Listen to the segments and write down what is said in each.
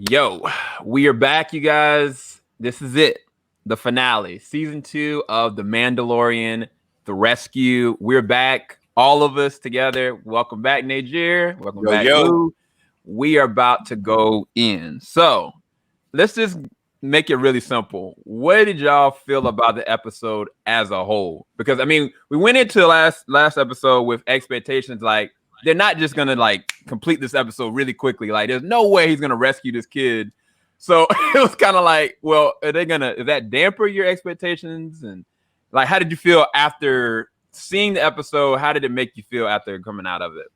Yo, we are back, you guys. This is it. The finale, season 2 of The Mandalorian, The Rescue. We're back, all of us together. Welcome back, Najir. Welcome Yo, back, yo. Lou. We are about to go in. So let's just make it really simple. What did y'all feel about the episode as a whole? Because I mean, we went into last episode with expectations like they're not just gonna like complete this episode really quickly. Like, there's no way he's gonna rescue this kid. So it was kind of like, well, is that damper your expectations? And like, how did you feel after seeing the episode? How did it make you feel after coming out of it?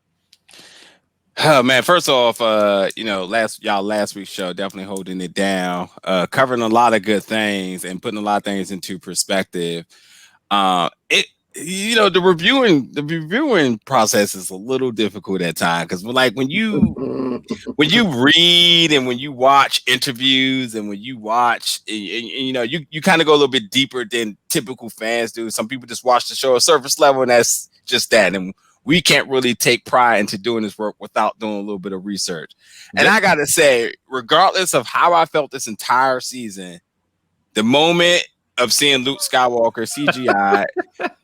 Oh man, first off, last week's show definitely holding it down, covering a lot of good things and putting a lot of things into perspective. The reviewing process is a little difficult at times because like when you read and when you watch interviews and when you watch you kind of go a little bit deeper than typical fans do. Some people just watch the show at surface level and that's just that. And we can't really take pride into doing this work without doing a little bit of research. And I gotta say, regardless of how I felt this entire season, the moment of seeing Luke Skywalker CGI,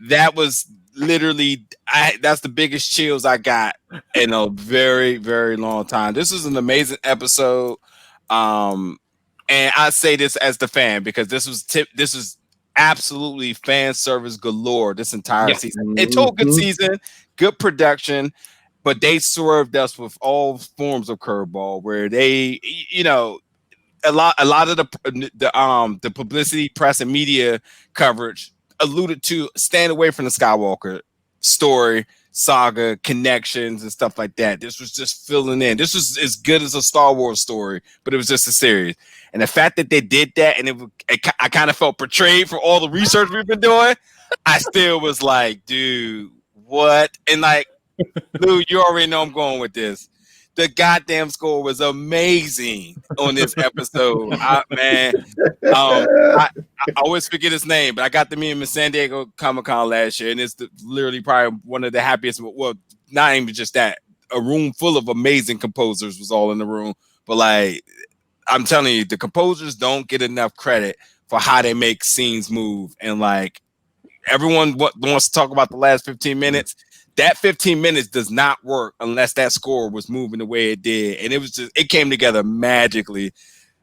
that was literally that's the biggest chills I got in a very, very long time. This is an amazing episode. And I say this as the fan because this was absolutely fan service galore this entire season. It took a good season, good production, but they served us with all forms of curveball where they, a lot of the publicity, press, and media coverage alluded to staying away from the Skywalker story, saga, connections, and stuff like that. This was just filling in. This was as good as a Star Wars story, but it was just a series. And the fact that they did that, and I kind of felt betrayed for all the research we've been doing. I still was like, dude, what? And like, Lou, you already know I'm going with this. The goddamn score was amazing on this episode. I always forget his name, but I got to meet him in San Diego Comic-Con last year, and it's literally probably one of the happiest. Well, not even just that. A room full of amazing composers was all in the room. But like, I'm telling you, the composers don't get enough credit for how they make scenes move. And like, everyone wants to talk about the last 15 minutes. That 15 minutes does not work unless that score was moving the way it did. And it came together magically.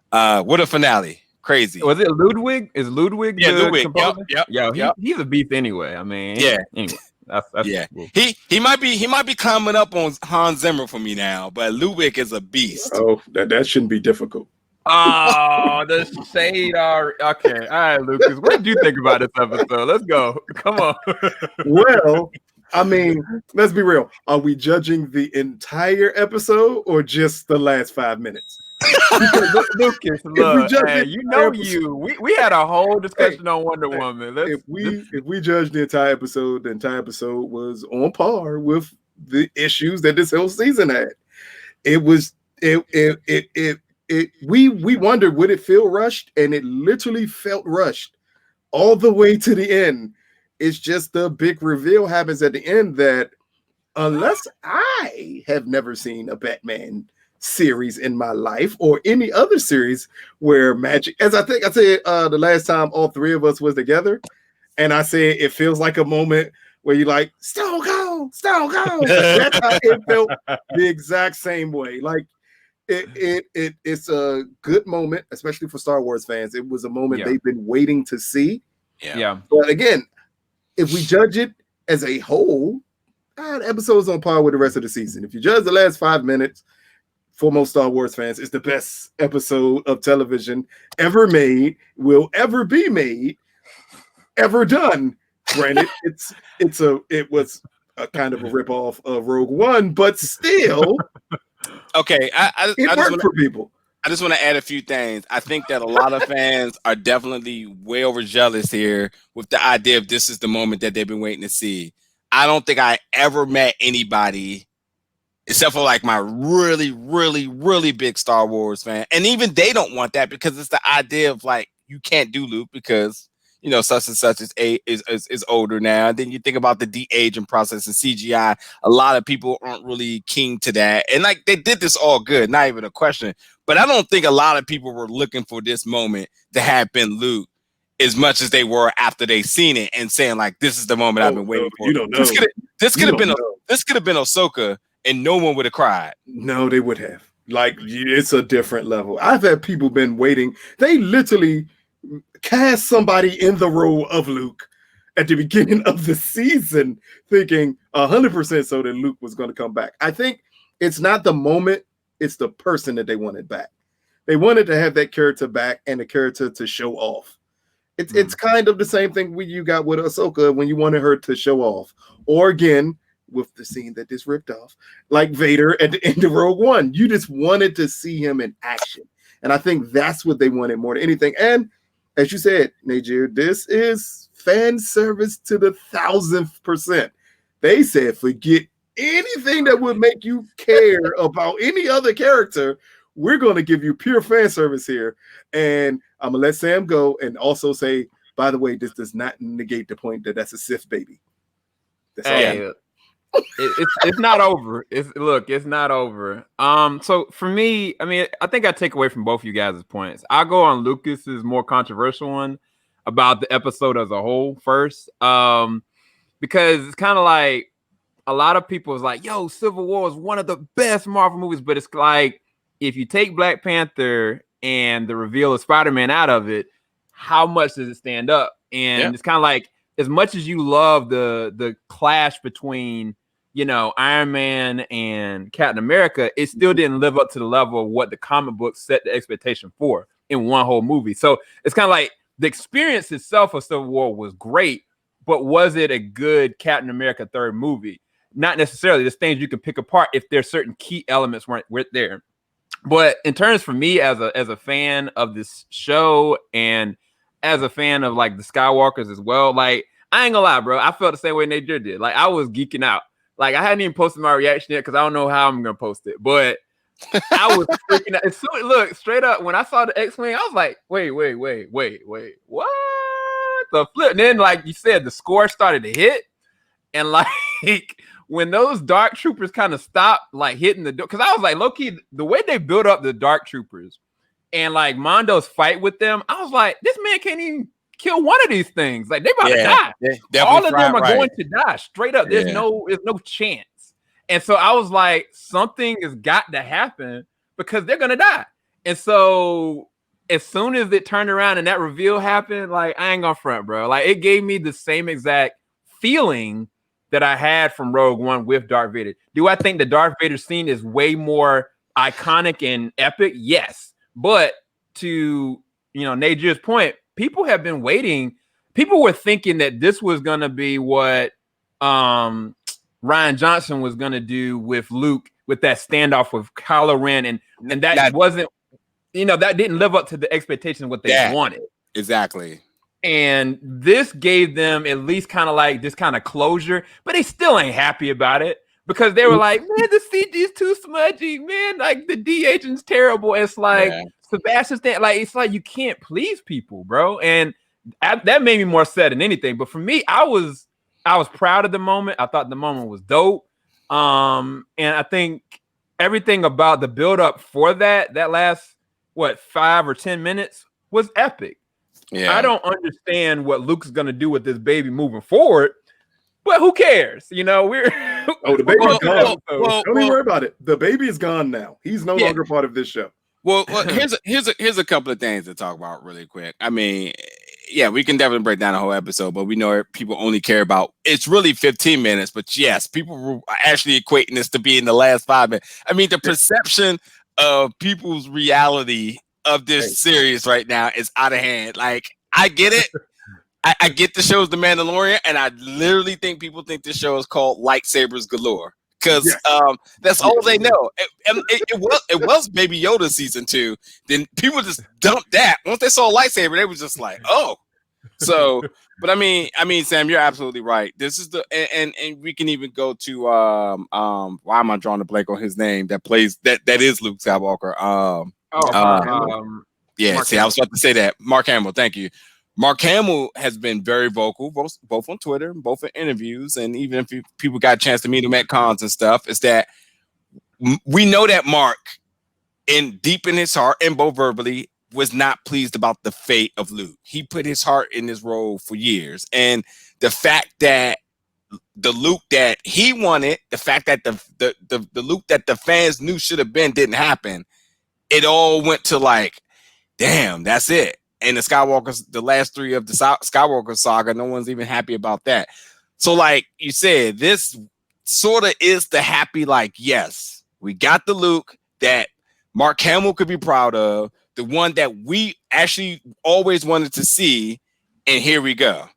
What a finale. Crazy. Was it Ludwig? Is Ludwig the Ludwig. composer? Yep. He's a beast anyway. I mean, anyway. That's cool. He might be climbing up on Hans Zimmer for me now, but Ludwig is a beast. Oh, that shouldn't be difficult. Oh, the shade are okay. All right, Lucas. What did you think about this episode? Let's go. Come on. Well, I mean, let's be real. Are we judging the entire episode or just the last 5 minutes? Lucas, look, we had a whole discussion on Wonder Woman. If we judge the entire episode was on par with the issues that this whole season had. We wondered, would it feel rushed? And it literally felt rushed all the way to the end. It's just the big reveal happens at the end that unless I have never seen a Batman series in my life or any other series where magic, as I think I said the last time all three of us was together, and I said it feels like a moment where you're like, Stone Cold. That's how it felt the exact same way. Like it's a good moment, especially for Star Wars fans. It was a moment they've been waiting to see. Yeah. But again, if we judge it as a whole, the episode's on par with the rest of the season. If you judge the last 5 minutes, for most Star Wars fans, it's the best episode of television ever made, will ever be made, ever done. Granted, it was a kind of a ripoff of Rogue One, but still, okay. It worked for people. I just want to add a few things. I think that a lot of fans are definitely way overjealous here with the idea of this is the moment that they've been waiting to see. I don't think I ever met anybody, except for like my really, really, really big Star Wars fan. And even they don't want that because it's the idea of like, you can't do Luke because, such and such is older now. And then you think about the de-aging process and CGI. A lot of people aren't really keen to that. And like they did this all good, not even a question. But I don't think a lot of people were looking for this moment to have been Luke as much as they were after they seen it and saying like, this is the moment I've been waiting for. You don't know. This could have been Ahsoka and no one would have cried. No, they would have. Like, it's a different level. I've had people been waiting. They literally cast somebody in the role of Luke at the beginning of the season, thinking 100% so that Luke was going to come back. I think it's not the moment, it's the person that they wanted back. They wanted to have that character back and the character to show off. It's kind of the same thing you got with Ahsoka when you wanted her to show off. Or again, with the scene that this ripped off, like Vader at the end of Rogue One. You just wanted to see him in action. And I think that's what they wanted more than anything. And as you said, Najir, this is fan service to the 1000%. They said, forget anything that would make you care about any other character. We're going to give you pure fan service here. And I'm going to let Sam go and also say, by the way, this does not negate the point that that's a Sith baby. That's all. It's not over. It's not over. So for me, I mean, I think I take away from both you guys' points. I'll go on Lucas's more controversial one about the episode as a whole first. Because it's kind of like a lot of people is like, yo, Civil War is one of the best Marvel movies, but it's like if you take Black Panther and the reveal of Spider-Man out of it, how much does it stand up? And it's kind of like, as much as you love the clash between, Iron Man and Captain America, it still didn't live up to the level of what the comic book set the expectation for in one whole movie. So it's kind of like the experience itself of Civil War was great, but was it a good Captain America third movie? Not necessarily. There's things you can pick apart if there's certain key elements weren't there. But in terms for me as a fan of this show and as a fan of like the Skywalkers as well, like I ain't gonna lie, bro, I felt the same way Nature did. Like I was geeking out. Like I hadn't even posted my reaction yet because I don't know how I'm gonna post it, but I was freaking out. It's so, look, straight up when I saw the X-Wing, I was like, wait, what the flip? And then like you said, the score started to hit, and like when those dark troopers kind of stopped like hitting the door, because I was like, low-key, the way they built up the dark troopers and like Mondo's fight with them, I was like, this man can't even kill one of these things. Like they about to die. All of them are going to die straight up. There's no chance. And so I was like, something has got to happen because they're gonna die. And so as soon as it turned around and that reveal happened, like I ain't gonna front, bro. Like it gave me the same exact feeling that I had from Rogue One with Darth Vader. Do I think the Darth Vader scene is way more iconic and epic? Yes. But to Najir's point, people have been waiting. People were thinking that this was going to be what Rian Johnson was going to do with Luke, with that standoff with Kylo Ren, and that wasn't, that didn't live up to the expectations of what they wanted. Exactly. And this gave them at least kind of like this kind of closure, but they still ain't happy about it because they were like, man, the CG is too smudgy, man. Like the de-aging's terrible. It's like Sebastian Stan, like it's like you can't please people, bro. And that made me more sad than anything. But for me, I was proud of the moment. I thought the moment was dope. And I think everything about the build up for that last 5 or 10 minutes was epic. Yeah. I don't understand what Luke's gonna do with this baby moving forward, but who cares? We're the baby's gone. Don't even worry about it. The baby is gone now. He's no longer part of this show. Well, here's a couple of things to talk about really quick. I mean, we can definitely break down the whole episode, but we know people only care about it's really 15 minutes. But yes, people were actually equating this to being the last 5 minutes. I mean, the perception of people's reality of this series right now is out of hand. Like, I get it. I get the show's The Mandalorian, and I literally think people think this show is called Lightsabers Galore. Because that's all they know. It was Baby Yoda season 2. Then people just dumped that. Once they saw a lightsaber, they was just like, oh. So, but I mean, Sam, you're absolutely right. This is and we can even go to why am I drawing a blank on his name? That plays that is Luke Skywalker. Mark I was about to say that. Mark Hamill, thank you. Mark Hamill has been very vocal, both on Twitter, both in interviews, and even if people got a chance to meet him at cons and stuff, is that we know that Mark, deep in his heart, and both verbally, was not pleased about the fate of Luke. He put his heart in this role for years, and the fact that the Luke that he wanted, the fact that the Luke that the fans knew should have been didn't happen. It all went to like, damn, that's it. And the last three of the Skywalker saga, no one's even happy about that. So, like you said, this sort of is the happy, like, yes, we got the Luke that Mark Hamill could be proud of, the one that we actually always wanted to see, and here we go.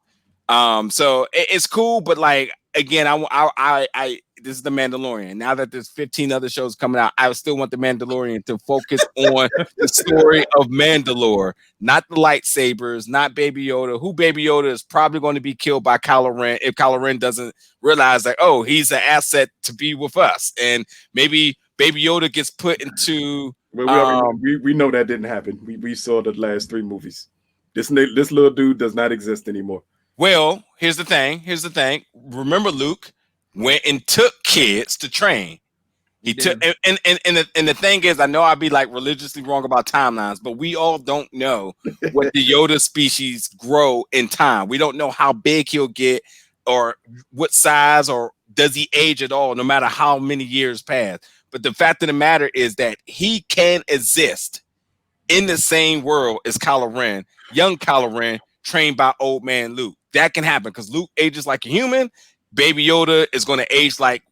So it's cool, but like again, I this is the Mandalorian. Now that there's 15 other shows coming out, I still want the Mandalorian to focus on the story of Mandalore, not the lightsabers, not Baby Yoda. Who Baby Yoda is probably going to be killed by Kylo Ren if Kylo Ren doesn't realize that, oh, he's an asset to be with us, and maybe Baby Yoda gets put into. Well, we know that didn't happen. We saw the last 3 movies. This little dude does not exist anymore. Well, here's the thing. Remember, Luke went and took kids to train. He took, and the thing is, I know I'd be like religiously wrong about timelines, but we all don't know what the Yoda species grow in time. We don't know how big he'll get, or what size, or does he age at all, no matter how many years pass. But the fact of the matter is that he can exist in the same world as Kylo Ren, young Kylo Ren, trained by old man Luke. That can happen because Luke ages like a human. Baby Yoda is going to age like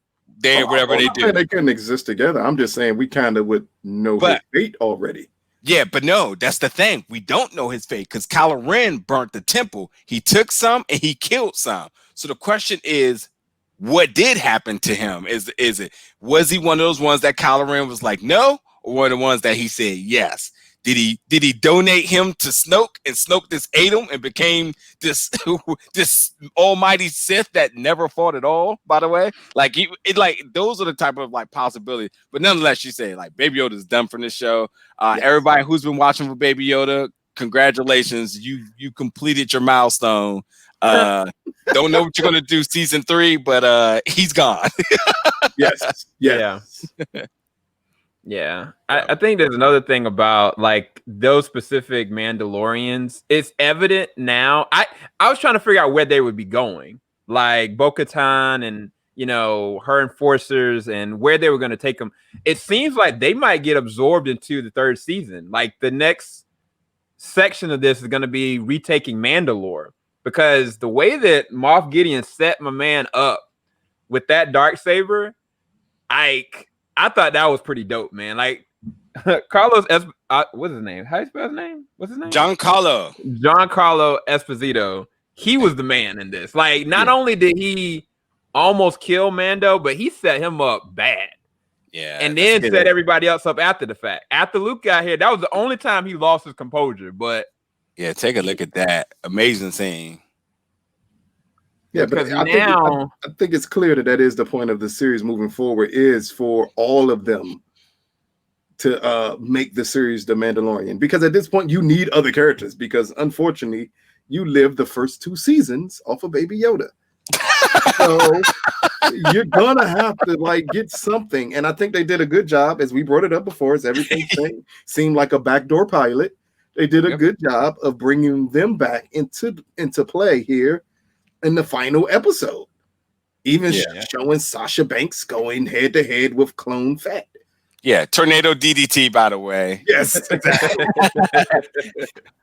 whatever they do. They couldn't exist together. I'm just saying we kind of would know his fate already. Yeah, but no, that's the thing. We don't know his fate because Kylo Ren burnt the temple. He took some and he killed some. So the question is, what did happen to him? Was he one of those ones that Kylo Ren was like no, or one of the ones that he said yes? Did he donate him to Snoke, and Snoke just ate him and became this almighty Sith that never fought at all? By the way, like those are the type of like possibilities. But nonetheless, you say like Baby Yoda is done from this show. Yes. Everybody who's been watching for Baby Yoda, congratulations, you completed your milestone. Don't know what you're gonna do season 3, but he's gone. Yes. Yeah. Yeah, I think there's another thing about like those specific Mandalorians. It's evident now. I was trying to figure out where they would be going, like Bo-Katan and her enforcers, and where they were going to take them. It seems like they might get absorbed into the 3rd season. Like the next section of this is going to be retaking Mandalore, because the way that Moff Gideon set my man up with that darksaber, I thought that was pretty dope, man. Like Carlos, what's his name? How you spell his name? What's his name? Giancarlo Esposito. He was the man in this. Like, not only did he almost kill Mando, but he set him up bad. Yeah, and then set everybody else up after the fact. After Luke got here, that was the only time he lost his composure. But yeah, take a look at that amazing scene. Yeah, but I think it's clear that is the point of the series moving forward, is for all of them to make the series The Mandalorian. Because at this point, you need other characters, because unfortunately, you live the first 2 seasons off of Baby Yoda. So you're gonna have to like get something. And I think they did a good job, as we brought it up before, as everything seemed like a backdoor pilot. They did a good job of bringing them back into play here in the final episode, even showing Sasha Banks going head to head with clone Fett. Yeah, tornado DDT, by the way. Yes, exactly.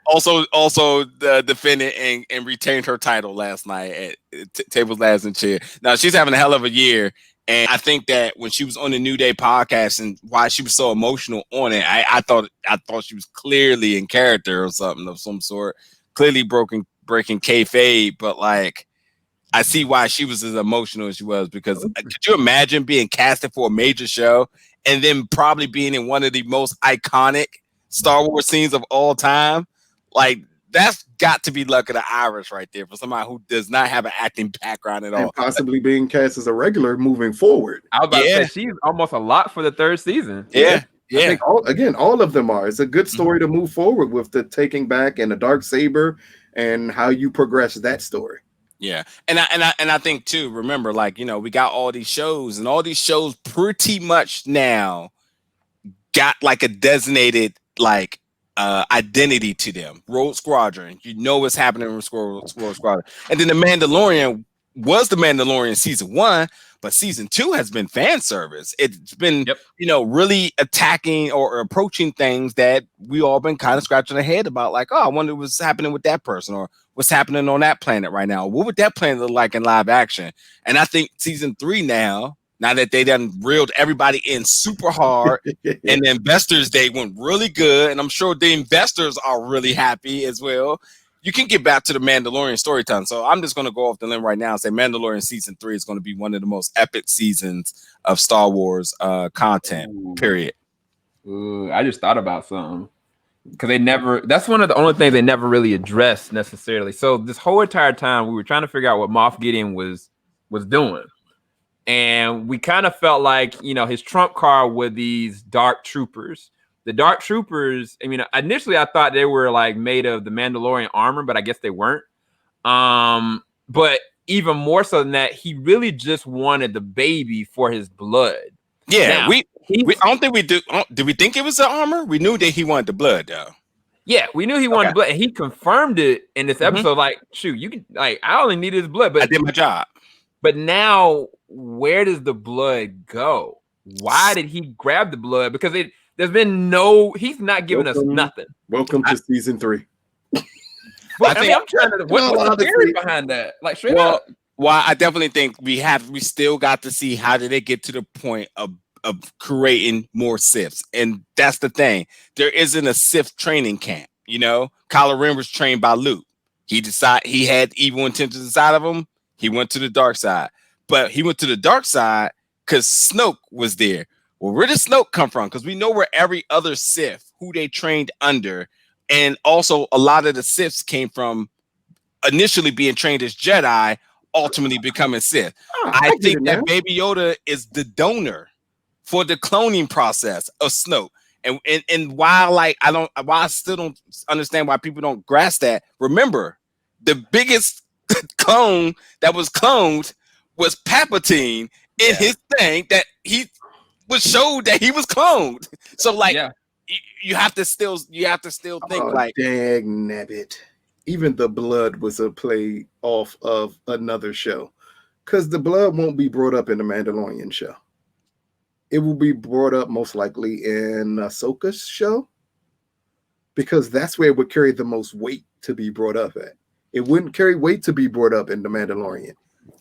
also defended and retained her title last night at Tables, Ladders, and Chair. Now she's having a hell of a year, and I think that when she was on the New Day podcast and why she was so emotional on it, I thought she was clearly in character or something of some sort, clearly breaking kayfabe, but like I see why she was as emotional as she was, because could you imagine being casted for a major show and then probably being in one of the most iconic Star Wars scenes of all time? Like, that's got to be luck of the Irish right there for somebody who does not have an acting background at all. And possibly being cast as a regular moving forward. I was about to say, she's almost a lot for the 3rd season. Yeah. I think all of them are. It's a good story to move forward with, the taking back and the dark saber. and how you progress that story. Yeah, and I think too. Remember, like, you know, we got all these shows, and all these shows pretty much now got like a designated like identity to them. Rogue Squadron, you know what's happening with Rogue Squadron, and then the Mandalorian was the Mandalorian season 1, but season 2 has been fan service. It's been you know, really attacking or approaching things that we all been kind of scratching our head about, like, oh, I wonder what's happening with that person, or what's happening on that planet right now. What would that planet look like in live action? And I think season 3 now that they done reeled everybody in super hard, and the investors, they went really good, and I'm sure the investors are really happy as well. You can get back to the Mandalorian storytelling. So I'm just going to go off the limb right now and say Mandalorian season 3 is going to be one of the most epic seasons of Star Wars content, period. Ooh, I just thought about something. Because they never, that's one of the only things they never really addressed necessarily. So this whole entire time we were trying to figure out what Moff Gideon was doing. And we kind of felt like, you know, his trump card were these dark troopers. The dark troopers, I mean, initially I thought they were like made of the Mandalorian armor, but I guess they weren't. But even more so than that, he really just wanted the baby for his blood. Yeah, now, we I don't think we do. Did we think it was the armor? We knew that he wanted the blood, though. Yeah, we knew he wanted the blood, and he confirmed it in this episode. Like, shoot, you can, like, I only needed his blood, but I did my job. But now, where does the blood go? Why did he grab the blood? Because there's been he's not giving us nothing. Welcome to season 3. Well, I mean, I'm trying to. What's the theory behind that? Like, straight up. Well, I definitely think we still got to see how did they get to the point of creating more Siths, and that's the thing. There isn't a Sith training camp. You know, Kylo Ren was trained by Luke. He decided he had evil intentions inside of him. He went to the dark side, but he went to the dark side because Snoke was there. Well, where did Snoke come from? Because we know where every other Sith who they trained under, and also a lot of the Siths came from initially being trained as Jedi, ultimately becoming Sith. I think that Baby Yoda is the donor for the cloning process of Snoke. And while I still don't understand why people don't grasp that, remember the biggest clone that was cloned was Palpatine in his thing that he was showed that he was cloned. So like you have to still think like, dang nabbit. Even the blood was a play off of another show, because the blood won't be brought up in the Mandalorian show. It will be brought up most likely in Ahsoka's show, because that's where it would carry the most weight to be brought up at. It wouldn't carry weight to be brought up in the Mandalorian,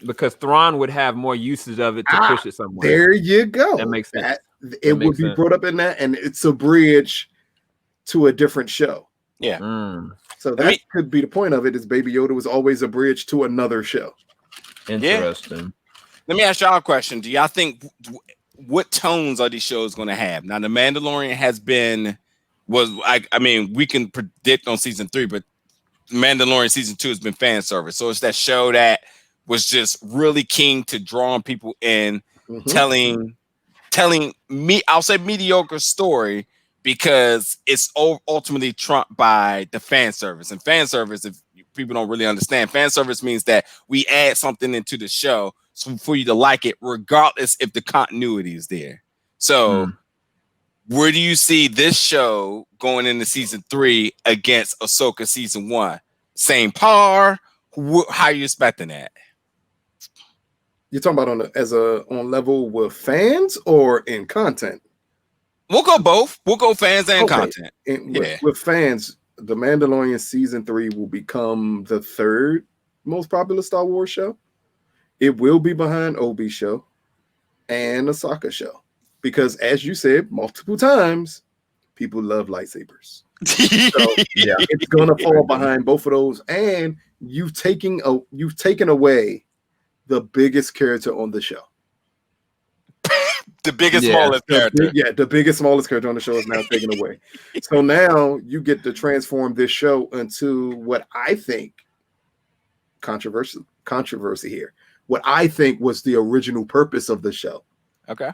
because Thrawn would have more usage of it to push it somewhere. There you go. That makes sense. It would be brought up in that, and it's a bridge to a different show. Yeah. So that could be the point of it, is Baby Yoda was always a bridge to another show. Interesting. Yeah. Let me ask y'all a question. Do y'all think what tones are these shows going to have? Now, The Mandalorian I mean, we can predict on season 3, but Mandalorian season 2 has been fan service. So it's that show that was just really keen to draw people in, telling me, I'll say mediocre story, because it's ultimately trumped by the fan service. And fan service, if people don't really understand, fan service means that we add something into the show so for you to like it, regardless if the continuity is there. So where do you see this show going into season 3 against Ahsoka season 1? Same par? How are you expecting that? You're talking about on level with fans or in content? We'll go both. We'll go fans and content. With fans, The Mandalorian season 3 will become the 3rd most popular Star Wars show. It will be behind Obi's show and Ahsoka show, because, as you said multiple times, people love lightsabers. So it's gonna fall behind both of those, and you've taken away the biggest character on the show. The biggest, smallest character. The biggest, smallest character on the show is now taken away. So now you get to transform this show into what I think controversy here. What I think was the original purpose of the show. Okay.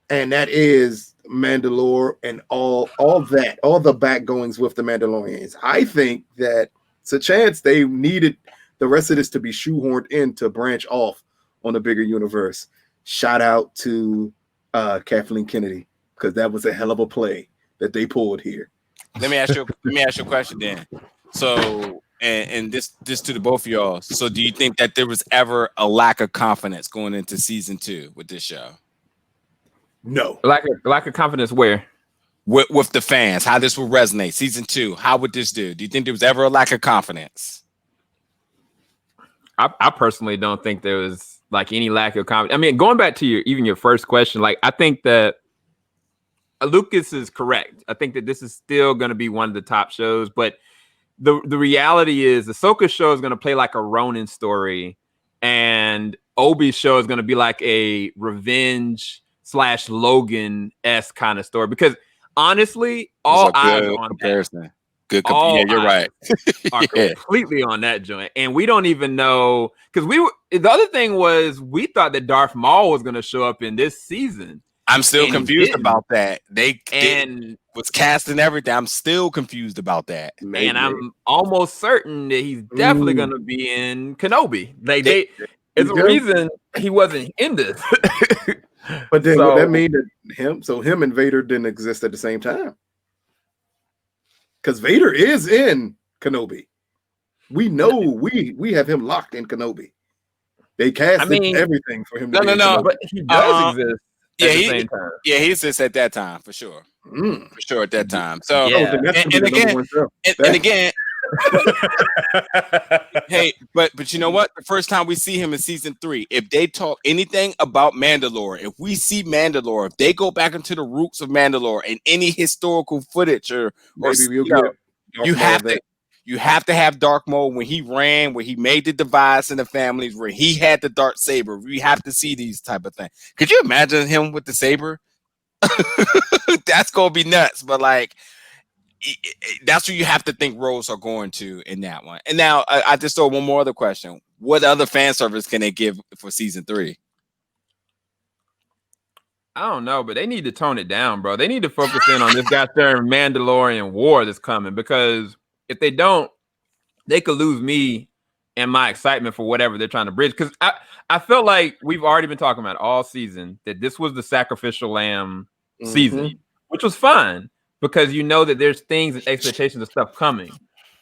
And that is Mandalore and all the backgoings with the Mandalorians. I think that it's a chance they needed the rest of this to be shoehorned in to branch off on a bigger universe. Shout out to Kathleen Kennedy, because that was a hell of a play that they pulled here. Let me ask you a question then. So, and this to the both of y'all. So, do you think that there was ever a lack of confidence going into season 2 with this show? No. Lack of confidence where? With the fans, how this will resonate. Season 2, how would this do? Do you think there was ever a lack of confidence? I personally don't think there was like any lack of confidence. I mean, going back to your first question, like I think that Lucas is correct. I think that this is still going to be one of the top shows, but the reality is the Ahsoka show is going to play like a Ronin story, and Obi's show is going to be like a revenge / Logan-esque kind of story. Because honestly, all eyes are on comparison. Yeah, you're right. Are completely on that joint, and we don't even know, because the other thing was we thought that Darth Maul was going to show up in this season. I'm still confused about that. They was casting everything. I'm still confused about that. And I'm almost certain that he's definitely going to be in Kenobi. There's a reason he wasn't in this. But then would that mean that him and Vader didn't exist at the same time? Because Vader is in Kenobi. We know we have him locked in Kenobi. They casted everything for him. No, but he does exist. He exists at that time for sure. For sure at that time. So and again, hey, but you know what? The first time we see him in season 3, if they talk anything about Mandalore, if we see Mandalore, if they go back into the roots of Mandalore and any historical footage you have to have Dark Maul when he ran, where he made the divides in the families, where he had the dark saber. We have to see these type of things. Could you imagine him with the saber? That's gonna be nuts. But like, that's what you have to think roles are going to in that one. And now I just throw one more other question. What other fan service can they give for season 3? I don't know, but they need to tone it down, bro. They need to focus in on this goddamn Mandalorian war that's coming, because if they don't, they could lose me and my excitement for whatever they're trying to bridge. Because I felt like we've already been talking about all season that this was the sacrificial lamb season, which was fine, because you know that there's things and expectations of stuff coming.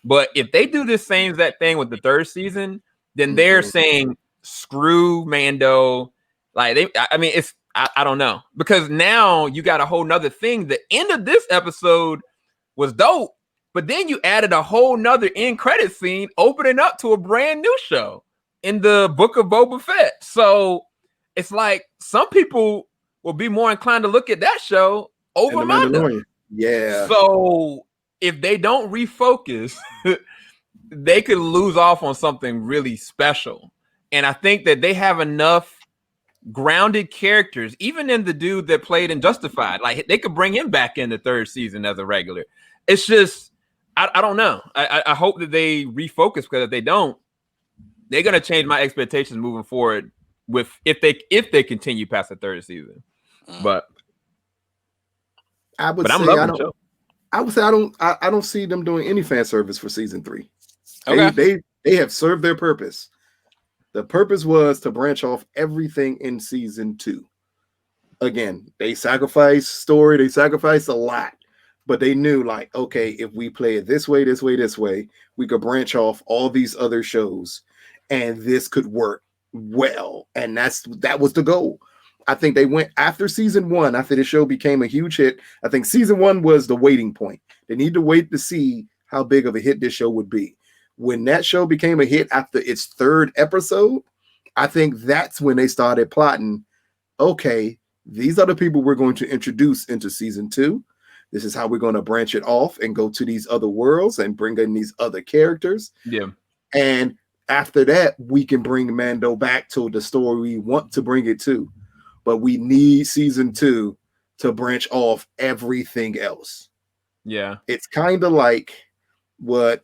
But if they do this same exact thing with the third season, then they're saying screw Mando. Like I don't know, because now you got a whole nother thing. The end of this episode was dope, but then you added a whole nother end credit scene opening up to a brand new show in the Book of Boba Fett. So it's like some people will be more inclined to look at that show over Mandalorian. Yeah. So if they don't refocus, they could lose off on something really special. And I think that they have enough grounded characters, even in the dude that played in Justified. Like, they could bring him back in the third season as a regular. It's just, I don't know. I hope that they refocus, because if they don't, they're gonna change my expectations moving forward with if they continue past the third season. But I would say I don't see them doing any fan service for season 3. Okay. They have served their purpose. The purpose was to branch off everything in season 2. Again, they sacrificed story, they sacrificed a lot, but they knew, like, okay, if we play it this way, we could branch off all these other shows, and this could work well. And that was the goal. I think they went after season 1, after the show became a huge hit. I think season 1 was the waiting point. They need to wait to see how big of a hit this show would be. When that show became a hit after its 3rd episode, I think that's when they started plotting, okay, these are the people we're going to introduce into season 2. This is how we're going to branch it off and go to these other worlds and bring in these other characters. Yeah. And after that, we can bring Mando back to the story we want to bring it to. But we need season 2 to branch off everything else. Yeah. It's kind of like what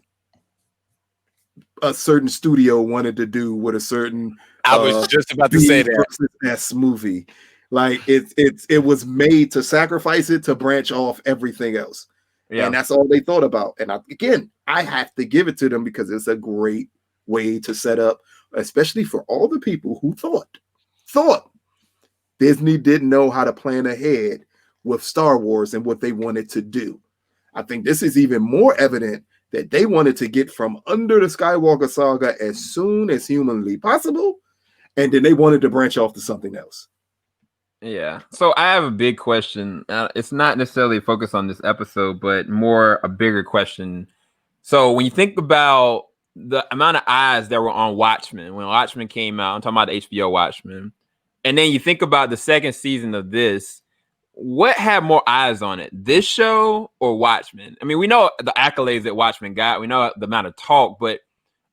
a certain studio wanted to do with a certain I was just about to say that S movie. Like it was made to sacrifice it to branch off everything else. Yeah. And that's all they thought about. And again, I have to give it to them because it's a great way to set up, especially for all the people who thought Disney didn't know how to plan ahead with Star Wars and what they wanted to do. I think this is even more evident that they wanted to get from under the Skywalker saga as soon as humanly possible, and then they wanted to branch off to something else. Yeah. So I have a big question. It's not necessarily focused on this episode, but more a bigger question. So when you think about the amount of eyes that were on Watchmen when Watchmen came out, I'm talking about the HBO Watchmen, and then you think about the second season of this, what had more eyes on it, this show or Watchmen? I mean, we know the accolades that Watchmen got, we know the amount of talk, but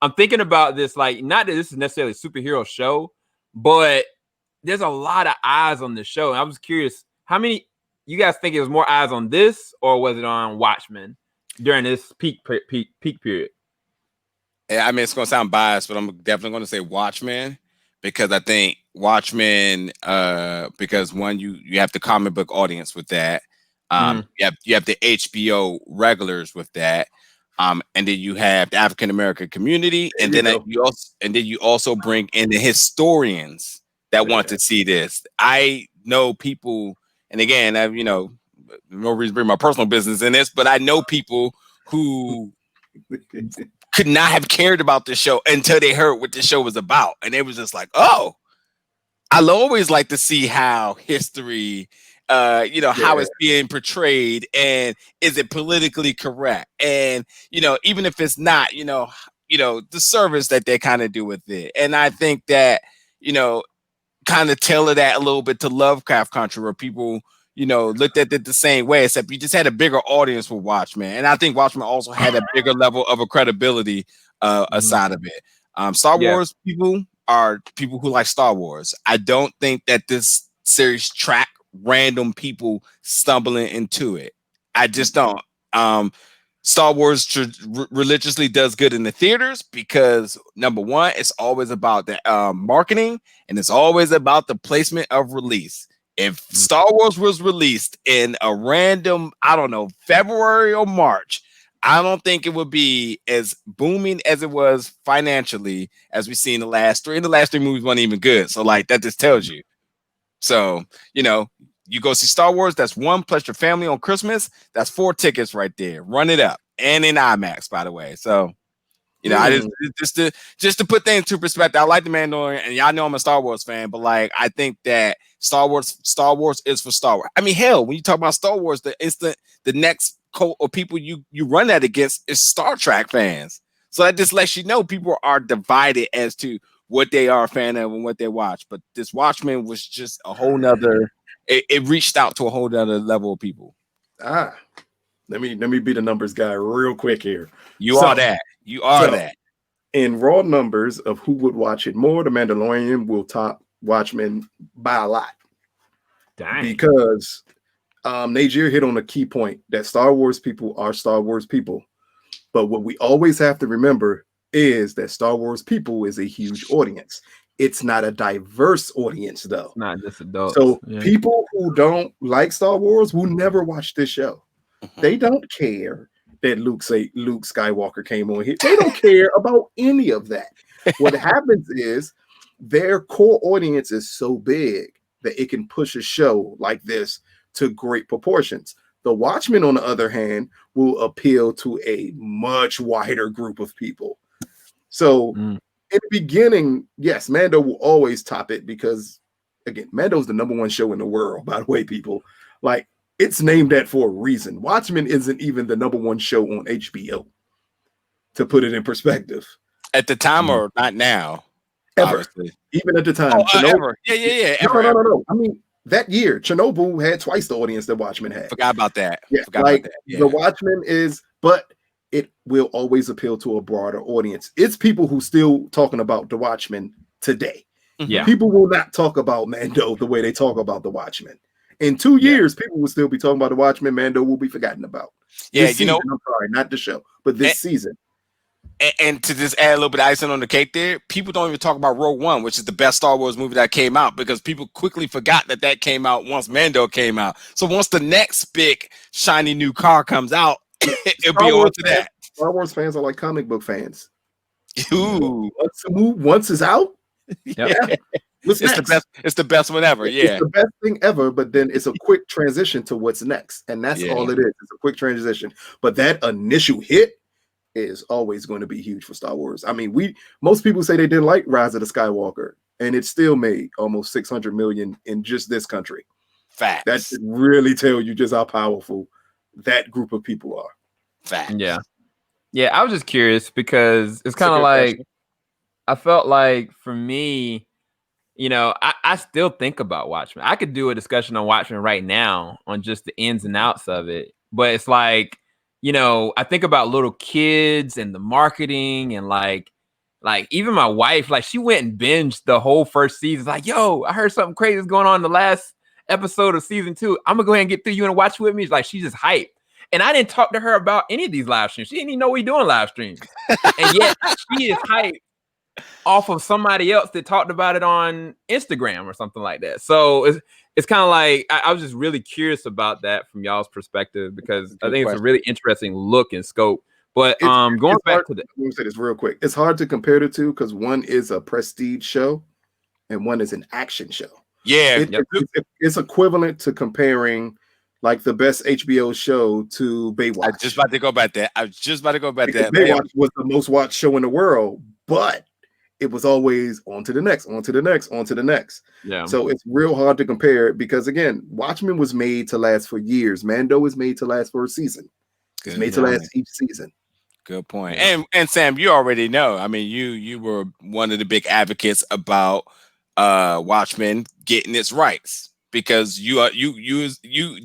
I'm thinking about this, like, not that this is necessarily a superhero show, but there's a lot of eyes on the show. And I was curious, how many you guys think it was more eyes on this or was it on Watchmen during this peak period? I mean, it's going to sound biased, but I'm definitely going to say Watchmen because I think Watchmen, because one, you have the comic book audience with that. You have the HBO regulars with that. And then you have the African American community, and then you also bring in the historians that want to see this. I know people, and again, I've no reason to bring my personal business in this, but I know people who could not have cared about the show until they heard what the show was about, and they was just like, "Oh, I always like to see how history." How it's being portrayed and is it politically correct, and even if it's not, the service that they kind of do with it. And I think that kind of tailor that a little bit to Lovecraft Country, where people looked at it the same way, except you just had a bigger audience with Watchmen. And I think Watchmen also had a bigger level of a credibility aside of it. Star Wars people are people who like Star Wars. I don't think that this series track random people stumbling into it. I just don't. Star Wars religiously does good in the theaters because number one, it's always about the marketing and it's always about the placement of release. If Star Wars was released in a random, I don't know, February or March, I don't think it would be as booming as it was financially as we see in the last three. And the last three movies weren't even good. So like that just tells you. So, you go see Star Wars, that's one, plus your family on Christmas, that's 4 tickets right there. Run it up. And in IMAX, by the way. So, I just to put things into perspective, I like the Mandalorian, and y'all know I'm a Star Wars fan, but like I think that Star Wars is for Star Wars. I mean, hell, when you talk about Star Wars, the next cohort of people you run that against is Star Trek fans. So that just lets you know people are divided as to what they are a fan of and what they watch. But this Watchmen was just a whole nother. It reached out to a whole other level of people. Let me be the numbers guy real quick here. You are that. In raw numbers of who would watch it more, The Mandalorian will top Watchmen by a lot. Dang. Because Najir hit on a key point that Star Wars people are Star Wars people. But what we always have to remember is that Star Wars people is a huge audience. It's not a diverse audience, though. It's not just adults. So people who don't like Star Wars will never watch this show. They don't care that Luke Skywalker came on here. They don't care about any of that. What happens is their core audience is so big that it can push a show like this to great proportions. The Watchmen, on the other hand, will appeal to a much wider group of people. So in the beginning, yes, Mando will always top it because, again, Mando's the number one show in the world, by the way, people. Like, it's named that for a reason. Watchmen isn't even the number one show on HBO, to put it in perspective. At the time or not now? Ever. Obviously. Even at the time. Ever. Yeah. No. I mean, that year, Chernobyl had twice the audience that Watchmen had. Forgot about that. Yeah, the Watchmen is, but it will always appeal to a broader audience. It's people who still talking about the Watchmen today. Yeah. People will not talk about Mando the way they talk about the Watchmen. In 2 years, people will still be talking about the Watchmen. Mando will be forgotten about. Yeah, this season, I'm sorry, not the show, but this season. And to just add a little bit of icing on the cake there, people don't even talk about Rogue One, which is the best Star Wars movie that came out, because people quickly forgot that came out once Mando came out. So once the next big shiny new car comes out, it'll be on to that. Star Wars fans are like comic book fans. Ooh, Once it's out, Yep. yeah. What's it's next? the best. It's the best one ever. Yeah, It's the best thing ever, but then it's a quick transition to what's next. And that's all it is. It's a quick transition. But that initial hit is always going to be huge for Star Wars. I mean, most people say they didn't like Rise of the Skywalker, and it still made almost 600 million in just this country. facts. That should really tell you just how powerful that group of people are. Facts. Yeah. Yeah, I was just curious because it's kind of good like question. I felt like for me, I still think about Watchmen. I could do a discussion on Watchmen right now on just the ins and outs of it. But it's like, I think about little kids and the marketing and like even my wife, like she went and binged the whole first season. Like, yo, I heard something crazy is going on in the last episode of season 2. I'm gonna go ahead and get through. You and watch with me? It's like she's just hyped. And I didn't talk to her about any of these live streams. She didn't even know we doing live streams. And yet she is hyped off of somebody else that talked about it on Instagram or something like that. So it's kind of like I was just really curious about that from y'all's perspective because I think it's a really interesting look and scope. But going back to let me say this real quick. It's hard to compare the two because one is a prestige show and one is an action show. Yeah, it's equivalent to comparing like the best HBO show to Baywatch. I was just about to go about that. Baywatch was the most watched show in the world, but it was always on to the next, on to the next, on to the next. Yeah. So it's real hard to compare it because again, Watchmen was made to last for years. Mando was made to last for a season. It's made to last each season. Good point. And Sam, you already know. I mean, you were one of the big advocates about Watchmen getting its rights because you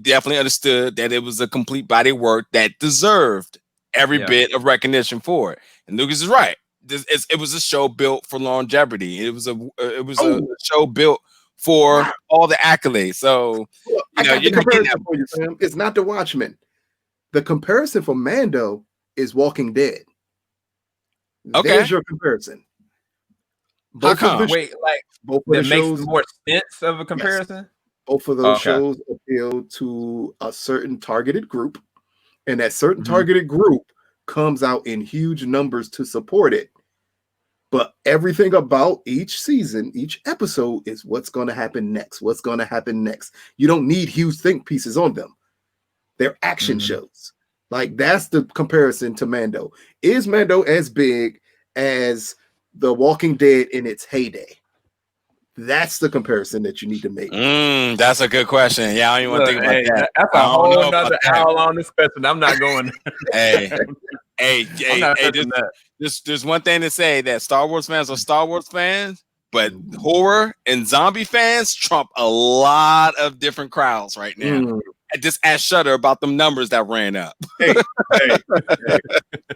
definitely understood that it was a complete body of work that deserved every bit of recognition for it. And Lucas is right. It was a show built for longevity. It was a show built for all the accolades. So you comparison for you, Sam. It's not the Watchmen. The comparison for Mando is Walking Dead. Okay, there's your comparison. How come? Both of the shows makes more sense of a comparison. Yes. Both of those shows appeal to a certain targeted group, and that certain targeted group comes out in huge numbers to support it. But everything about each season, each episode is what's going to happen next. What's going to happen next? You don't need huge think pieces on them. They're action shows. Like that's the comparison to Mando. Is Mando as big as The Walking Dead in its heyday? That's the comparison that you need to make. That's a good question. Yeah, I don't even want to think about that. That's a whole other hour on this question. I'm not going. There's one thing to say that Star Wars fans are Star Wars fans, but horror and zombie fans trump a lot of different crowds right now. Just ask Shudder about them numbers that ran up. Hey,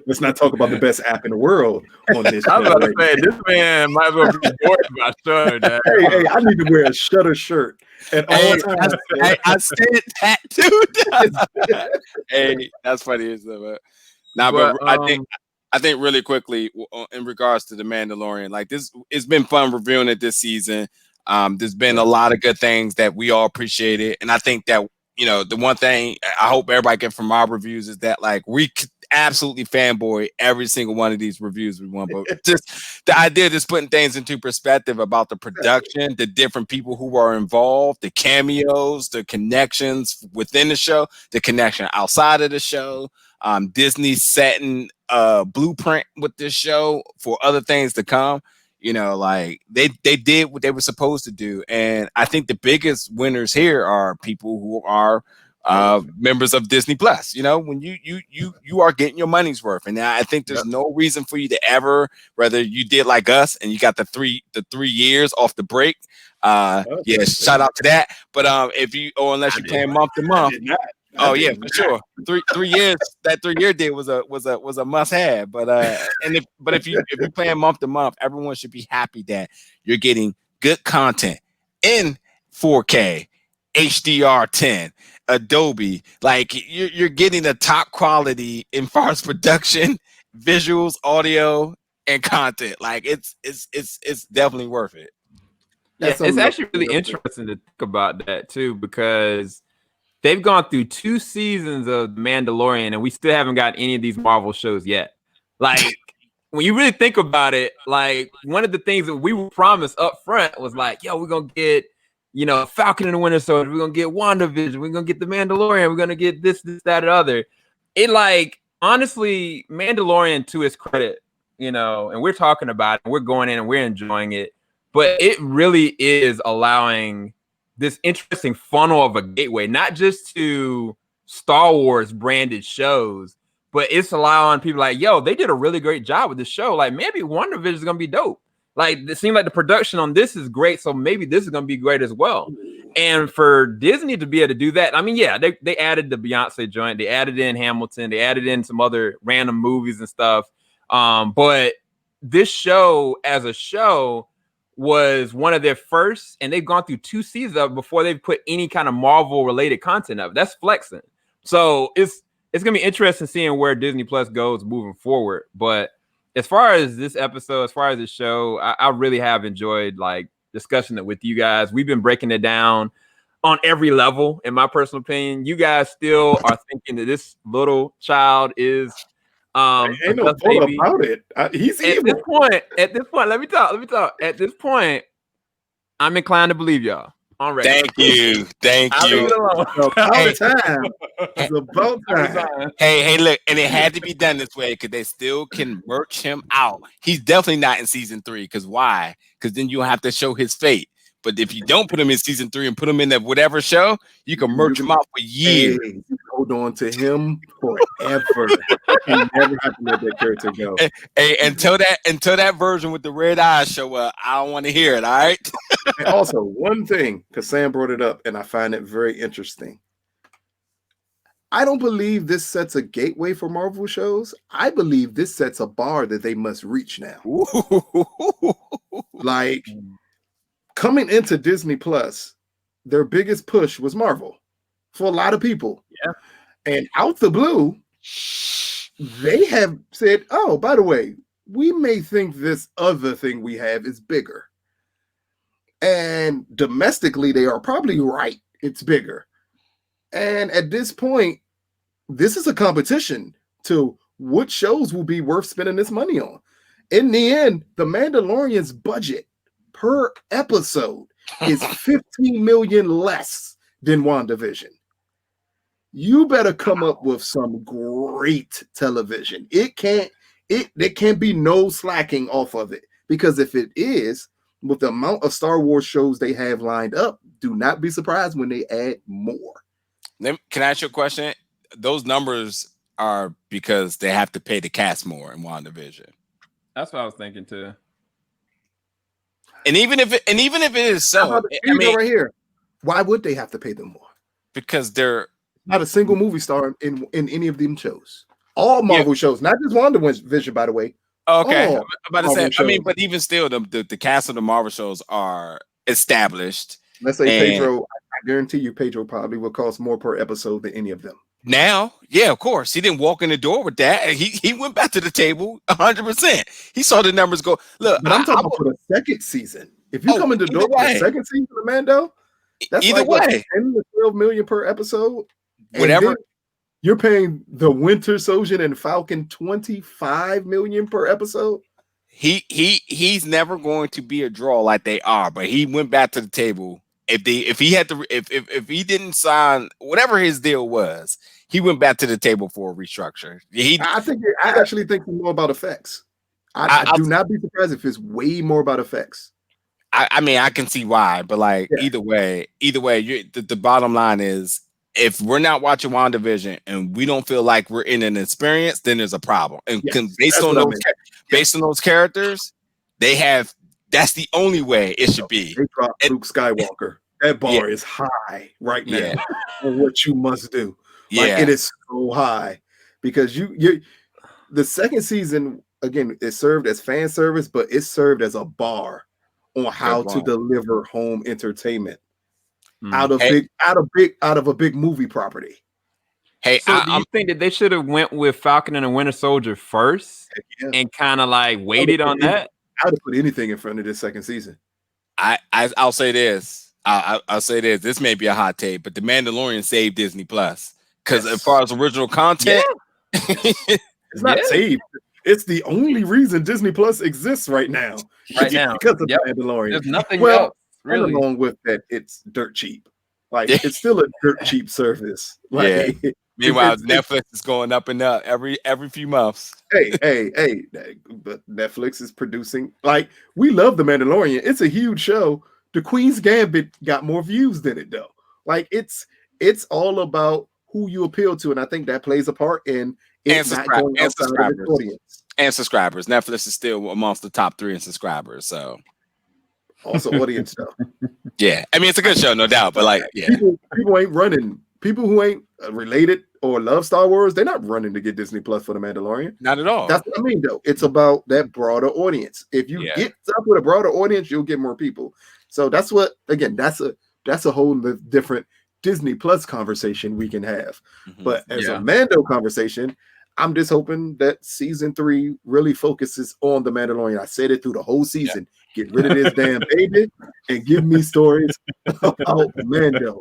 let's not talk about the best app in the world on this. I was about to say, this man might as well be bored about Shudder. Hey, I need to wear a Shudder shirt at all times. I said that, dude. Hey, that's funny. But I think really quickly in regards to the Mandalorian, like this, it's been fun reviewing it this season. There's been a lot of good things that we all appreciated, and I think that the one thing I hope everybody get from our reviews is that like we absolutely fanboy every single one of these reviews we want, but just the idea of just putting things into perspective about the production, the different people who are involved, the cameos, the connections within the show, the connection outside of the show, Disney setting blueprint with this show for other things to come. Like they did what they were supposed to do, and I think the biggest winners here are people who are members of Disney Plus. When you are getting your money's worth, and I think there's no reason for you to ever, whether you did like us and you got the 3 years off the break. Shout out to that. But unless you're paying month to month. Oh yeah, for sure. 3 years. That 3-year deal was a must have. But if you're paying month to month, everyone should be happy that you're getting good content in 4K, HDR10, Adobe. Like you're getting the top quality in far as production, visuals, audio, and content. Like it's definitely worth it. Yeah, it's actually really interesting to think about that too, because they've gone through 2 seasons of Mandalorian, and we still haven't got any of these Marvel shows yet. Like, when you really think about it, like, one of the things that we were promised up front was like, yo, we're gonna get, Falcon and the Winter Soldier, we're gonna get WandaVision, we're gonna get the Mandalorian, we're gonna get this, that, and other. It, like, honestly, Mandalorian, to its credit, and we're talking about it, we're going in and we're enjoying it, but it really is allowing this interesting funnel of a gateway, not just to Star Wars branded shows, but it's allowing people like, yo, they did a really great job with the show. Like, maybe WandaVision is gonna be dope. Like, it seems like the production on this is great, so maybe this is gonna be great as well. And for Disney to be able to do that, I mean, yeah, they added the Beyonce joint, they added in Hamilton, they added in some other random movies and stuff. But this show as a show was one of their first, and they've gone through 2 seasons of it before they've put any kind of Marvel related content up. That's flexing. So it's gonna be interesting seeing where Disney Plus goes moving forward. But as far as this episode, as far as this show, I really have enjoyed like discussing it with you guys. We've been breaking it down on every level. In my personal opinion, you guys still are thinking that this little child is ain't no thought about it. He's evil. At this point, let me talk. At this point, I'm inclined to believe y'all. I'm ready. Thank you. It's about time. Hey, look, and it had to be done this way because they still can merch him out. He's definitely not in season 3. Because why? Because then you'll have to show his fate. But if you don't put him in season 3 and put him in that whatever show, you can merch him out for years. Hey, hold on to him forever. You never have to let that character go. Hey, until that version with the red eyes show up, I don't want to hear it. All right. And also, one thing, because Sam brought it up, and I find it very interesting. I don't believe this sets a gateway for Marvel shows. I believe this sets a bar that they must reach now. Like, coming into Disney Plus, their biggest push was Marvel for a lot of people. Yeah. And out the blue, they have said, oh, by the way, we may think this other thing we have is bigger. And domestically, they are probably right. It's bigger. And at this point, this is a competition to what shows will be worth spending this money on. In the end, the Mandalorian's budget per episode is 15 million less than WandaVision. You better come up with some great television. There can't be no slacking off of it, because if it is, with the amount of Star Wars shows they have lined up, do not be surprised when they add more. Can I ask you a question? Those numbers are because they have to pay the cast more in WandaVision. That's what I was thinking too. And even if it is so, I mean, right here, why would they have to pay them more? Because they're not a single movie star in any of them shows. All Marvel shows, not just WandaVision, by the way. Okay, I'm about to say. Shows. I mean, but even still, the cast of the Marvel shows are established. Let's say Pedro. I guarantee you, Pedro probably will cost more per episode than any of them. Now, yeah, of course, he didn't walk in the door with that. He went back to the table 100%. He saw the numbers go. Look, but I'm talking about for the second season. If you come in the door for the second season of Mando, that's either like way, 10 to 12 million per episode. Whatever. You're paying the Winter Soldier and Falcon 25 million per episode. He's never going to be a draw like they are, but he went back to the table. If he didn't sign whatever his deal was, he went back to the table for a restructure. I actually think it's more about effects. I do not be surprised if it's way more about effects. I mean, I can see why, but like either way, the bottom line is, if we're not watching WandaVision and we don't feel like we're in an experience, then there's a problem. And based on those characters, that's the only way it should be. They dropped Luke Skywalker. That bar is high right now for what you must do. Like, it is so high because the second season, again, it served as fan service, but it served as a bar on how to deliver home entertainment out of a big movie property. Hey, so do you think that they should have went with Falcon and the Winter Soldier first and kind of like waited on that? I would have put anything in front of this second season. I'll say this. I'll say this. This may be a hot take, but The Mandalorian saved Disney Plus because as far as original content, it's not saved. It's the only reason Disney Plus exists right now. Right now, because of Mandalorian. There's nothing else really. Along with that, it's dirt cheap. Like it's still a dirt cheap service. Like, meanwhile, Netflix is going up and up every few months. Hey! But Netflix is producing. Like we love The Mandalorian. It's a huge show. The Queen's Gambit got more views than it though. Like it's all about who you appeal to, and I think that plays a part in it not going outside of its audience. And subscribers. Netflix is still amongst the top 3 in subscribers. So also audience though. Yeah, I mean it's a good show, no doubt. But like, people ain't running. People who ain't related or love Star Wars, they're not running to get Disney Plus for The Mandalorian. Not at all. That's what I mean, though. It's about that broader audience. If you get up with a broader audience, you'll get more people. So that's what. Again, that's a whole different Disney Plus conversation we can have. But as a Mando conversation, I'm just hoping that season 3 really focuses on The Mandalorian. I said it through the whole season. Get rid of this damn baby and give me stories about Mando.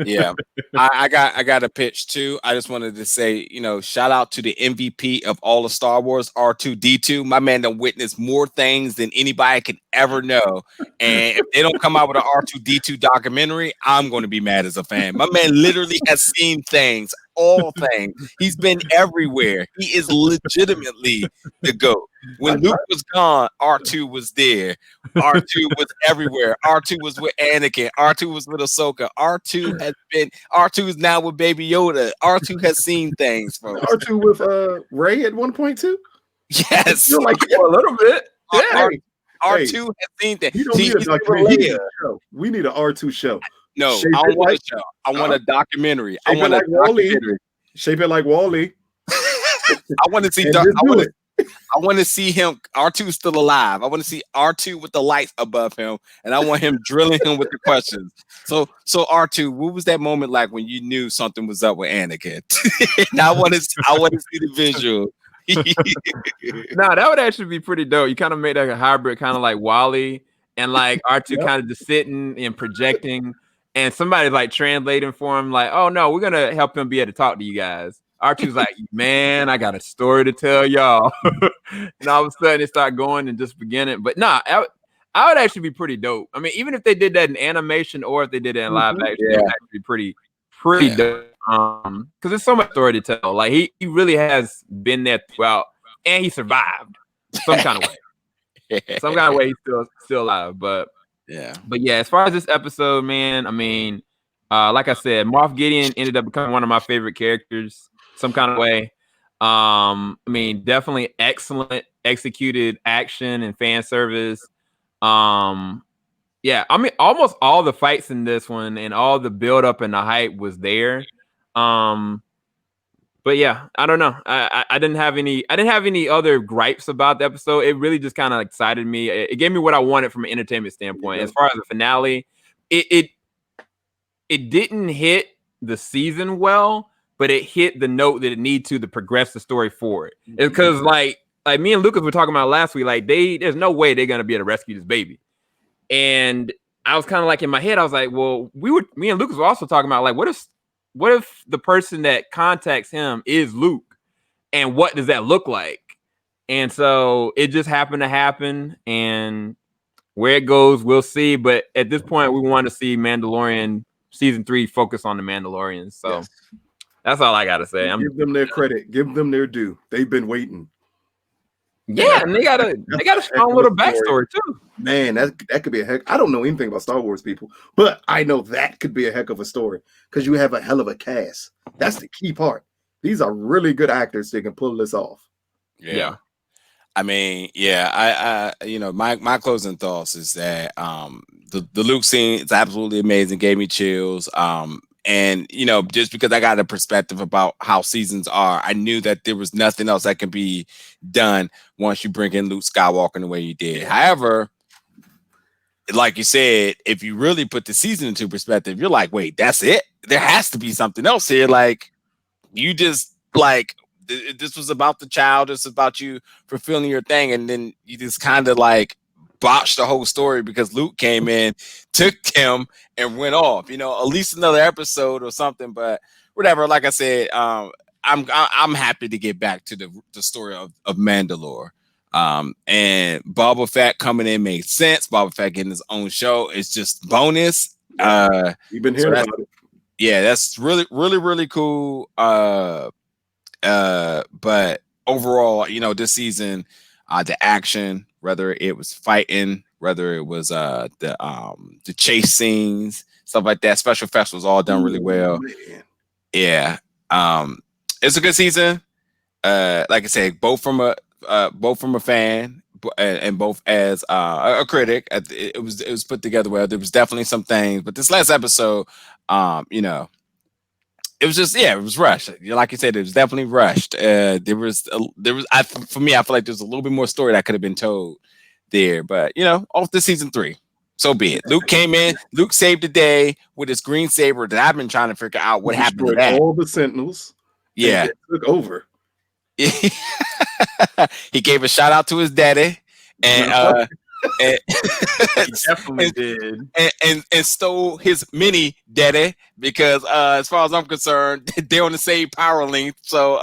Yeah, I got a pitch too. I just wanted to say, shout out to the MVP of all of Star Wars, R2D2. My man done witnessed more things than anybody can ever know. And if they don't come out with an R2D2 documentary, I'm going to be mad as a fan. My man literally has seen things, all things. He's been everywhere. He is legitimately the GOAT. When Luke was gone, R2 was there. R2 was everywhere. R2 was with Anakin. R2 was with Ahsoka. R2 is now with Baby Yoda. R2 has seen things, folks. R2 with Rey at 1.2? Yes. Like a little bit. Yeah. R2 has seen things. He don't need a documentary. Show. We need an R2 show. No, I don't want a show. I want a documentary. I want a documentary. Shape it like Wall-E. I want to see I want to see him. R2 is still alive. I want to see R2 with the lights above him, and I want him drilling him with the questions. So R2, what was that moment like when you knew something was up with Anakin? I want to see the visual. No, that would actually be pretty dope. You kind of made like a hybrid, kind of like Wall-E, and like R2 kind of just sitting and projecting, and somebody like translating for him, like, oh no, we're gonna help him be able to talk to you guys. R2's like, man, I got a story to tell y'all. And all of a sudden it start going and just beginning. But nah, I would actually be pretty dope. I mean, even if they did that in animation or if they did it in live action, it would actually be pretty dope. Because there's so much story to tell. Like he really has been there throughout, and he survived some kind of way. Some kind of way he's still alive. But yeah, as far as this episode, man, I mean, like I said, Moff Gideon ended up becoming one of my favorite characters. Some kind of way. I mean, definitely excellent executed action and fan service. Yeah, I mean, almost all the fights in this one and all the build up and the hype was there. But yeah, I don't know. I didn't have any other gripes about the episode. It really just kind of excited me. It gave me what I wanted from an entertainment standpoint. As far as the finale, it didn't hit the season well, but it hit the note that it needed to progress the story forward. Because like me and Lucas were talking about last week, like there's no way they're gonna be able to rescue this baby. And I was kind of like in my head, I was like, well, me and Lucas were also talking about like, what if the person that contacts him is Luke, and what does that look like? And so it just happened to happen, and where it goes, we'll see. But at this point, we want to see Mandalorian season 3 focus on the Mandalorians. So. Yes. That's all I gotta say. Give them their credit. Give them their due. They've been waiting. Yeah, and they got a strong little backstory too. Man, that could be a heck. I don't know anything about Star Wars people, but I know that could be a heck of a story because you have a hell of a cast. That's the key part. These are really good actors that can pull this off. Yeah. I mean, yeah, my closing thoughts is that the Luke scene is absolutely amazing, gave me chills. And, just because I got a perspective about how seasons are, I knew that there was nothing else that can be done once you bring in Luke Skywalker in the way you did. However, like you said, if you really put the season into perspective, you're like, wait, that's it? There has to be something else here. Like, you just, like, this was about the child. It's about you fulfilling your thing. And then you just kind of, like, botched the whole story because Luke came in, took him, and went off. At least another episode or something. But whatever. Like I said, I'm happy to get back to the story of Mandalore. And Boba Fett coming in made sense. Boba Fett getting his own show is just bonus. You've been hearing about it. Yeah, that's really, really, really cool. But overall, this season, the action, whether it was fighting, whether it was the chase scenes, stuff like that, special effects was all done really well. Man. Yeah. It's a good season. Like I said, both from a fan and both as a critic. It was put together well. There was definitely some things, but this last episode, it was just, it was rushed. Like you said, it was definitely rushed. For me, I feel like there's a little bit more story that could have been told there, but off to season 3. So be it. Luke came in. Luke saved the day with his green saber that I've been trying to figure out what happened to that. All the Sentinels. Yeah. Took over. He gave a shout out to his daddy, and he definitely did, and stole his mini daddy because as far as I'm concerned, they're on the same power length. So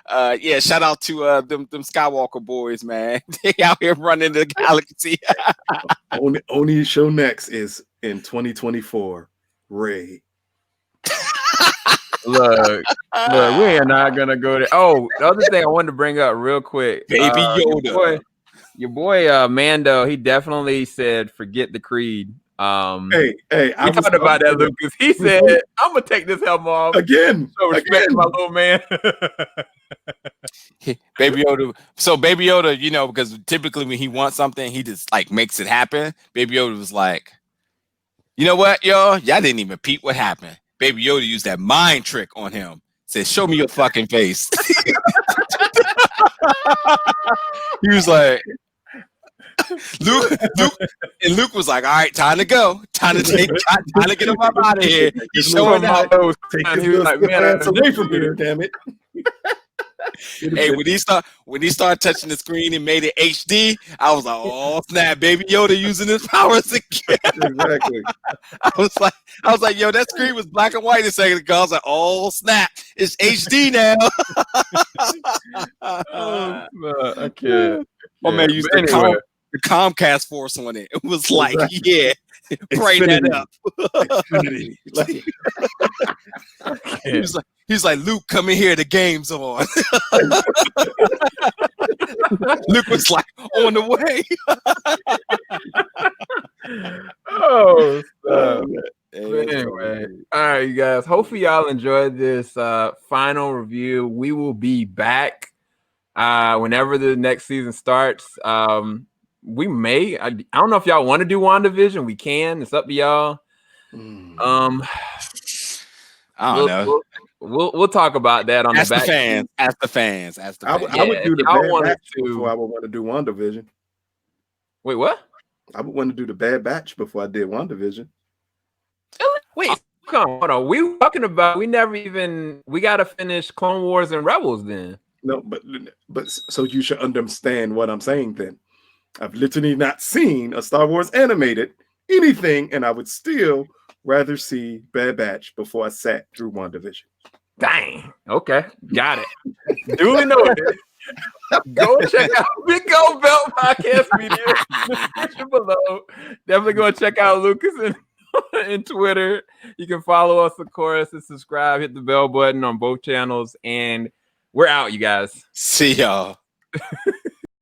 shout out to them Skywalker boys, man. They out here running the galaxy. Only show next is in 2024. Rey. Look, we are not gonna go there. Oh, the other thing I wanted to bring up real quick, Baby Yoda, your boy Mando, he definitely said, "Forget the creed." Hey, I talked about that, Lucas. He said, "I'm gonna take this helmet off again. So respect my little man." Baby Yoda. So Baby Yoda, because typically when he wants something, he just like makes it happen. Baby Yoda was like, "You know what, y'all didn't even peep what happened." Baby Yoda used that mind trick on him. Said, "Show me your fucking face." He was like, Luke was like, "All right, time to go. Time to get him up out of here." He's showing out. He was like, "Man, away from here, damn it." Hey, when he started touching the screen and made it HD, I was like, "Oh snap, Baby Yoda using his powers again." Exactly. I was like, "Yo, that screen was black and white a second ago." I was like, "Oh snap, it's HD now." I can't. Oh man, used the Comcast force on it. It was like, pray that up. He's like, "Luke, come in here. The game's on." Luke was like, "On the way." Anyway, all right, you guys. Hopefully, y'all enjoyed this final review. We will be back whenever the next season starts. We may. I don't know if y'all want to do WandaVision. We can. It's up to y'all. I don't know. We'll talk about that on the back. Ask the fans. I would do the Bad Batch before I would want to do WandaVision. Wait, what? I would want to do the Bad Batch before I did WandaVision. Wait, hold on. We were talking about we got to finish Clone Wars and Rebels then. No, but so you should understand what I'm saying then. I've literally not seen a Star Wars animated anything, and I would still rather see Bad Batch before I sat through WandaVision. Dang. Okay. Got it. Duly noted. Go check out Big Gold Belt Podcast Media. Description below. Definitely go check out Lucas and Twitter. You can follow us, of course, and subscribe. Hit the bell button on both channels. And we're out, you guys. See y'all.